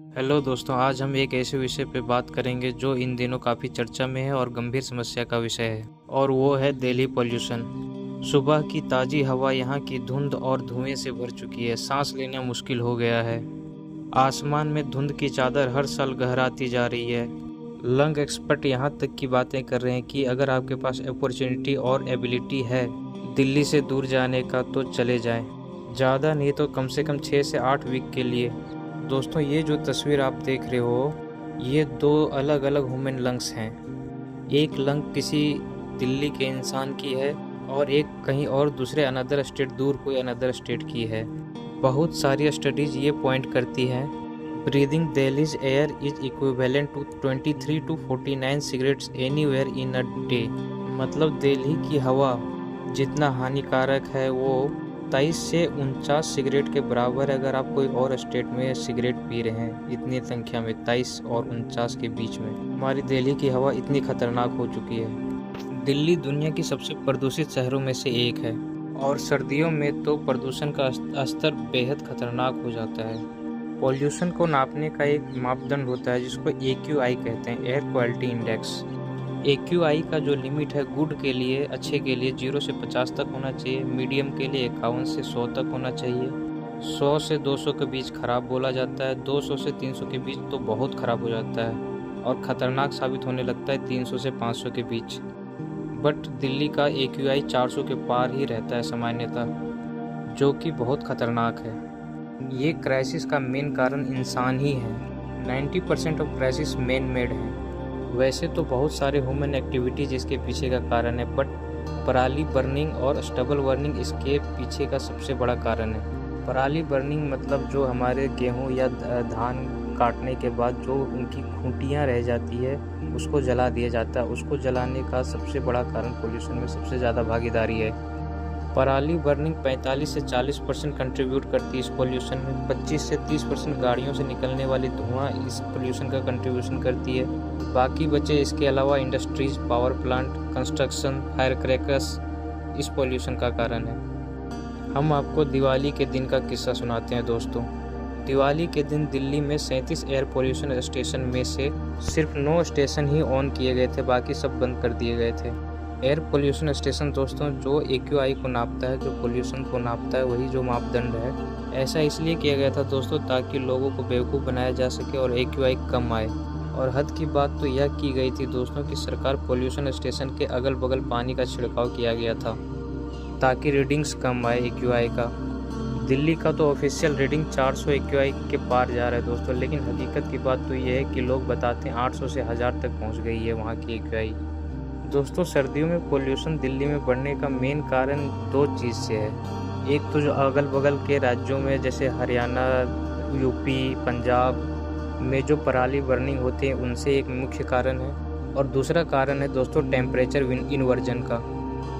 Hello दोस्तों, आज हम एक ऐसे विषय पे बात करेंगे जो इन दिनों काफ़ी चर्चा में है और गंभीर समस्या का विषय है, और वो है दिल्ली पॉल्यूशन। सुबह की ताज़ी हवा यहाँ की धुंध और धुएं से भर चुकी है, सांस लेना मुश्किल हो गया है। आसमान में धुंध की चादर हर साल गहराती जा रही है। लंग एक्सपर्ट यहाँ तक की बातें कर रहे हैं कि अगर आपके पास अपॉर्चुनिटी और एबिलिटी है दिल्ली से दूर जाने का तो चले जाएं। ज़्यादा नहीं तो कम से कम 6 से 8 वीक के लिए। दोस्तों, ये जो तस्वीर आप देख रहे हो, ये दो अलग अलग ह्यूमन लंग्स हैं। एक लंग किसी दिल्ली के इंसान की है और एक कहीं और दूसरे अनदर स्टेट, दूर कोई अनदर स्टेट की है। बहुत सारी स्टडीज़ ये पॉइंट करती हैं breathing Delhi's air is equivalent to 23 to 49 cigarettes anywhere in a day. मतलब दिल्ली की हवा जितना हानिकारक है वो 23 से 49 सिगरेट के बराबर है। अगर आप कोई और स्टेट में सिगरेट पी रहे हैं इतनी संख्या में, 23 और 49 के बीच में, हमारी दिल्ली की हवा इतनी खतरनाक हो चुकी है। दिल्ली दुनिया की सबसे प्रदूषित शहरों में से एक है और सर्दियों में तो प्रदूषण का स्तर बेहद खतरनाक हो जाता है। पॉल्यूशन को नापने का एक मापदंड होता है जिसको AQI कहते हैं, एयर क्वालिटी इंडेक्स। AQI का जो लिमिट है गुड के लिए, अच्छे के लिए 0 से 50 तक होना चाहिए, मीडियम के लिए 51 से 100 तक होना चाहिए, 100 से 200 के बीच खराब बोला जाता है, 200 से 300 के बीच तो बहुत खराब हो जाता है और ख़तरनाक साबित होने लगता है 300 से 500 के बीच। बट दिल्ली का AQI 400 के पार ही रहता है सामान्यतः, जो कि बहुत ख़तरनाक है। ये क्राइसिस का मेन कारण इंसान ही है। 90% ऑफ क्राइसिस मैन मेड है। वैसे तो बहुत सारे ह्यूमन एक्टिविटीज इसके पीछे का कारण है, बट पराली बर्निंग और स्टबल बर्निंग इसके पीछे का सबसे बड़ा कारण है। पराली बर्निंग मतलब जो हमारे गेहूं या धान काटने के बाद जो उनकी खूंटियां रह जाती है उसको जला दिया जाता है। उसको जलाने का सबसे बड़ा कारण पोल्यूशन में सबसे ज़्यादा भागीदारी है। पराली बर्निंग 45 से 40% कंट्रीब्यूट करती है इस पोल्यूशन में। 25 से 30% गाड़ियों से निकलने वाली धुआं इस पोल्यूशन का कंट्रीब्यूशन करती है। बाकी बचे इसके अलावा industries, power plant, construction, fire crackers इस पोल्यूशन का कारण है। हम आपको दिवाली के दिन का किस्सा सुनाते हैं दोस्तों। दिवाली के दिन दिल्ली में 37 एयर पोल्यूशन स्टेशन में से सिर्फ 9 स्टेशन ही ऑन किए गए थे, बाकी सब बंद कर दिए गए थे। एयर पोल्यूशन स्टेशन दोस्तों जो AQI को नापता है, जो पोल्यूशन को नापता है, वही जो मापदंड है। ऐसा इसलिए किया गया था दोस्तों ताकि लोगों को बेवकूफ़ बनाया जा सके और AQI कम आए। और हद की बात तो यह की गई थी दोस्तों कि सरकार पोल्यूशन स्टेशन के अगल बगल पानी का छिड़काव किया गया था ताकि रीडिंग्स कम आए AQI का। दिल्ली का तो ऑफिशियल रीडिंग 400 AQI के पार जा रहा है दोस्तों, लेकिन हकीकत की बात तो ये है कि लोग बताते हैं 800 से 1000 तक पहुँच गई है वहाँ की AQI। दोस्तों, सर्दियों में पोल्यूशन दिल्ली में बढ़ने का मेन कारण 2 चीज़ से है। एक तो जो अगल बगल के राज्यों में जैसे हरियाणा, UP, पंजाब में जो पराली बर्निंग होती है उनसे एक मुख्य कारण है, और दूसरा कारण है दोस्तों टेम्परेचर इन्वर्जन का।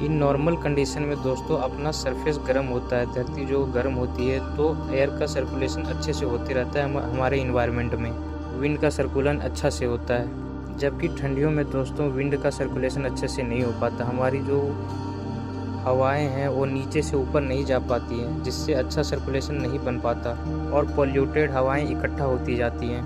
इन नॉर्मल कंडीशन में दोस्तों अपना सरफेस गर्म होता है, धरती जो गर्म होती है तो एयर का सर्कुलेशन अच्छे से होते रहता है हमारे इन्वायरमेंट में, विंड का सर्कुलन अच्छा से होता है। जबकि ठंडियों में दोस्तों विंड का सर्कुलेशन अच्छे से नहीं हो पाता, हमारी जो हवाएं हैं वो नीचे से ऊपर नहीं जा पाती हैं, जिससे अच्छा सर्कुलेशन नहीं बन पाता और पॉल्यूटेड हवाएं इकट्ठा होती जाती हैं।